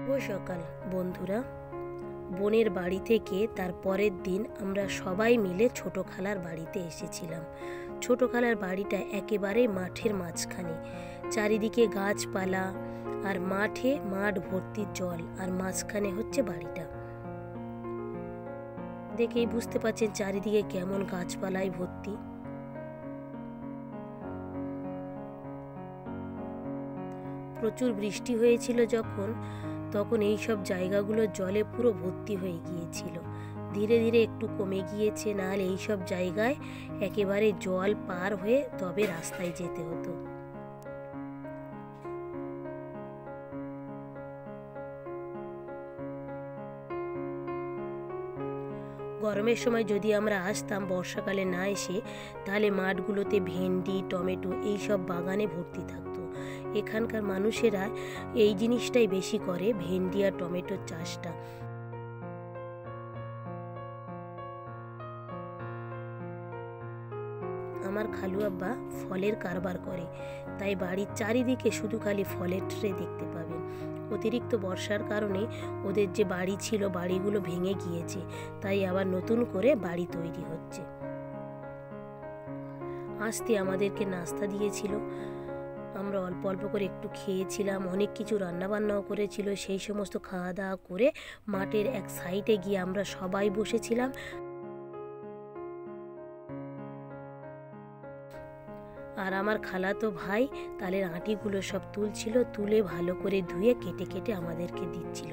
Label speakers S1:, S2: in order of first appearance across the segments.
S1: শুভ সকাল বন্ধুরা। বোনের বাড়ি থেকে তার পরের দিন আমরা সবাই মিলে ছোট খালার বাড়িতে এসেছিলাম। ছোট খালার বাড়িটা একেবারে মাঠের মাঝখানে, চারিদিকে গাছপালা আর মাঠে মাঠ ভর্তি জল, আর মাঝখানে হচ্ছে বাড়িটা। দেখেই বুঝতে পারছেন চারিদিকে কেমন গাছপালায় ভর্তি। প্রচুর বৃষ্টি হয়েছিল তখন এই সব জায়গাগুলো জলে পুরো ভর্তি হয়ে গিয়েছিল। ধীরে ধীরে একটু কমে গিয়েছে, নাহলে এই সব জায়গায় একেবারে জল পার হয়ে তবে রাস্তায় যেতে হতো। গরমের সময় যদি আমরা আসতাম, বর্ষাকালে না এসে, তাহলে মাঠগুলোতে ভেন্ডি, টমেটো এই সব বাগানে ভর্তি থাকতো। এখানকার মানুষেরা এই জিনিসটাই বেশি করে, ভেন্ডি আর টমেটোর চাষটা। আমার খালু আব্বা ফলের কারবার করে, তাই বাড়ির চারিদিকে শুধু খালি ফলের ট্রে দেখতে পাবেন। অতিরিক্ত বর্ষার কারণে ওদের যে বাড়ি ছিল, বাড়িগুলো ভেঙে গিয়েছে, তাই আবার নতুন করে বাড়ি তৈরি হচ্ছে। আসতে আমাদেরকে নাস্তা দিয়েছিল, আমরা অল্প অল্প করে একটু খেয়েছিলাম। অনেক কিছু রান্নাবান্নাও করেছিল। সেই সমস্ত খাওয়া দাওয়া করে মাঠের এক সাইডে গিয়ে আমরা সবাই বসেছিলাম। আর আমার খালাতো ভাই তালের আঁটিগুলো সব তুলছিল, তুলে ভালো করে ধুয়ে কেটে কেটে আমাদেরকে দিচ্ছিল।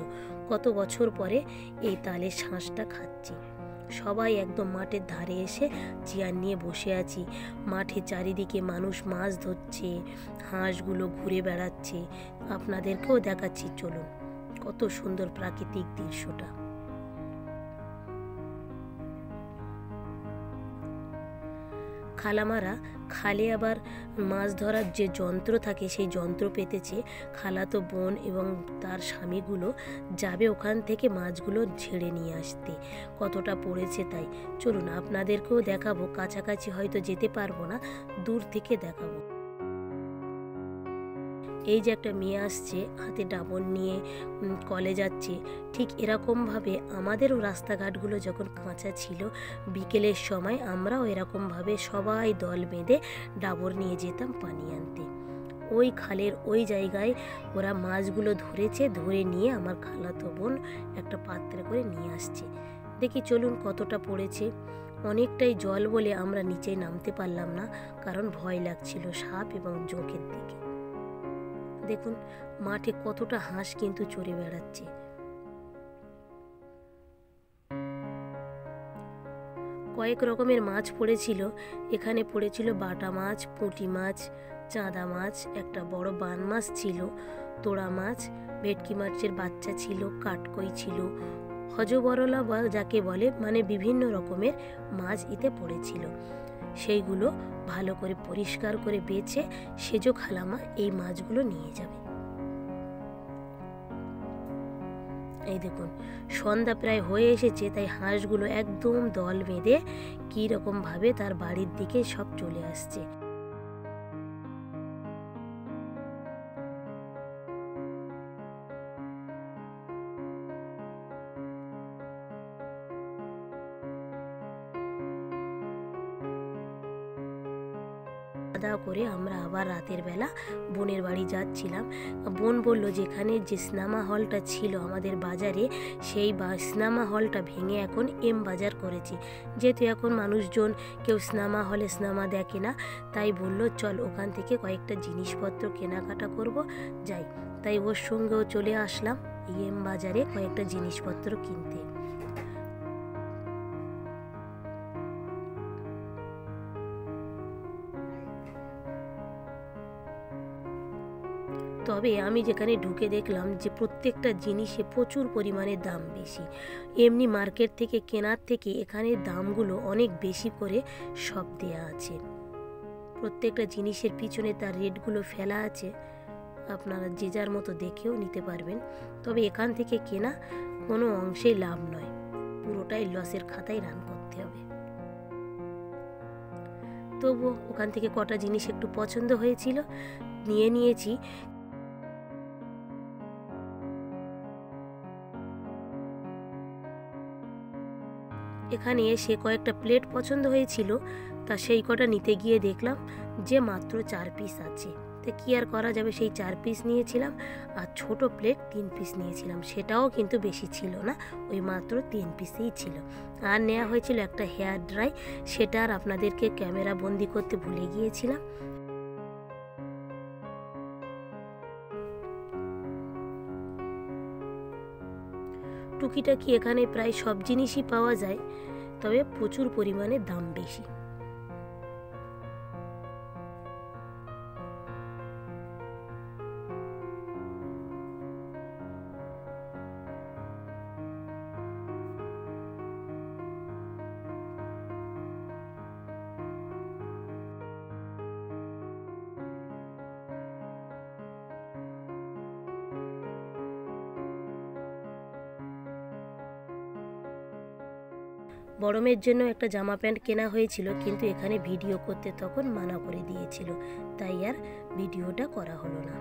S1: কত বছর পরে এই তালের শাঁসটা খাচ্ছি। সবাই একদম মাঠের ধারে এসে চেয়ার নিয়ে বসে আছি। মাঠে চারিদিকে মানুষ মাছ ধরছে, হাঁসগুলো ঘুরে বেড়াচ্ছে। আপনাদেরকেও দেখাচ্ছি, চলুন। কত সুন্দর প্রাকৃতিক দৃশ্যটা। খালামারা খালে আবার মাছ ধরার যে যন্ত্র থাকে, সেই যন্ত্র পেতেছে। খালাতো বোন এবং তার স্বামীগুলো যাবে ওখান থেকে মাছগুলো ঝেড়ে নিয়ে আসতে। কতটা পড়েছে তাই। চলুন আপনাদেরকেও দেখাবো। কাছাকাছি হয়তো যেতে পারবো না, দূর থেকে দেখাবো। এই যে একটা মেয়ে আসছে হাতে ডাবর নিয়ে কলে যাচ্ছে, ঠিক এরকমভাবে আমাদেরও রাস্তাঘাটগুলো যখন কাঁচা ছিল, বিকেলের সময় আমরাও এরকমভাবে সবাই দল বেঁধে ডাবর নিয়ে যেতাম পানি আনতে। ওই খালের ওই জায়গায় ওরা মাছগুলো ধরেছে, ধরে নিয়ে আমার খালাতো বোন একটা পাত্রে করে নিয়ে আসছে। দেখি চলুন কতটা পড়েছে। অনেকটাই জল বলে আমরা নিচে নামতে পারলাম না, কারণ ভয় লাগছিল সাপ এবং জোঁকের দিকে। দেখুন মাঠে কতটা হাঁস কিন্তু চড়ে বেড়াচ্ছে। কয়েক রকমের মাছ পড়েছিল। এখানে পড়েছিল বাটা মাছ, পুঁটি মাছ, চাঁদা মাছ, একটা বড় বান মাছ ছিল, তোড়া মাছ, ভেটকি মাছের বাচ্চা ছিল, কাটকই ছিল, হজবরলা বা যাকে বলে, মানে বিভিন্ন রকমের মাছ এতে পড়েছিল। সেইগুলো ভালো করে পরিষ্কার করে বেছে সেজো খালামা এই মাছগুলো নিয়ে যাবে। এই দেখুন সন্ধ্যা প্রায় হয়ে এসেছে, তাই হাঁসগুলো একদম দল বেঁধে কি রকম ভাবে তার বাড়ির দিকে সব চলে আসছে। খাওয়া করে আমরা আবার রাতের বেলা বোনের বাড়ি যাচ্ছিলাম। বোন বলল যেখানে যে সিনেমা হলটা ছিল আমাদের বাজারে, সেই সিনেমা হলটা ভেঙে এখন এম বাজার করেছে। যেহেতু এখন মানুষজন কেউ সিনেমা হলে সিনেমা দেখে না, তাই বলল চল ওখান থেকে কয়েকটা জিনিসপত্র কেনাকাটা করব, যাই। তাই ওর সঙ্গেও চলে আসলাম এই এম বাজারে কয়েকটা জিনিসপত্র কিনতে। তবে আমি যেখানে ঢুকে দেখলাম যে প্রত্যেকটা জিনিসে প্রচুর পরিমাণে দাম বেশি। এমনি মার্কেট থেকে কেনার থেকে এখানে দামগুলো অনেক বেশি করে সব দেয়া আছে। প্রত্যেকটা জিনিসের পিছনে তার রেটগুলো ফেলা আছে, আপনারা যে যার মতো দেখেও নিতে পারবেন। তবে এখান থেকে কেনা কোনো অংশেই লাভ নয়, পুরোটাই লসের খাতায় রান করতে হবে। তবু ওখান থেকে কটা জিনিস একটু পছন্দ হয়েছিল, নিয়েছি। এখানে এসে কয়েকটা প্লেট পছন্দ হয়েছিল, তা সেই কটা নিতে গিয়ে দেখলাম যে মাত্র 4 পিস আছে। তো কী আর করা যাবে, সেই 4 পিস নিয়েছিলাম। আর ছোট প্লেট 3 পিস নিয়েছিলাম, সেটাও কিন্তু বেশি ছিল না, ওই মাত্র 3 পিসেই ছিল। আর নেওয়া হয়েছিল একটা হেয়ার ড্রাই, সেটা আর আপনাদেরকে ক্যামেরা বন্দি করতে ভুলে গিয়েছিলাম। টুকিটাকি এখানে প্রায় সব জিনিসই পাওয়া যায়, তবে প্রচুর পরিমাণে দাম বেশি। বড় মেয়ের জন্য একটা জামা প্যান্ট কেনা হয়েছিল, কিন্তু এখানে ভিডিও করতে তখন মানা করে দিয়েছিল, তাই আর ভিডিওটা করা হলো না।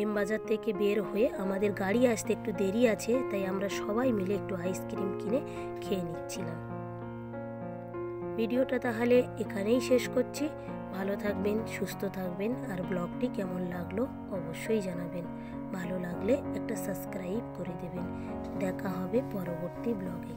S1: এম বাজার থেকে বের হয়ে আমাদের গাড়ি আসতে একটু দেরি আছে, তাই আমরা সবাই মিলে একটু আইসক্রিম কিনে খেয়ে নিচ্ছিলাম। ভিডিওটা তাহলে এখানেই শেষ করছি। ভালো থাকবেন, সুস্থ থাকবেন, আর ব্লগটি কেমন লাগলো অবশ্যই জানাবেন। ভালো লাগলে একটা সাবস্ক্রাইব করে দেবেন। দেখা হবে পরবর্তী ব্লগে।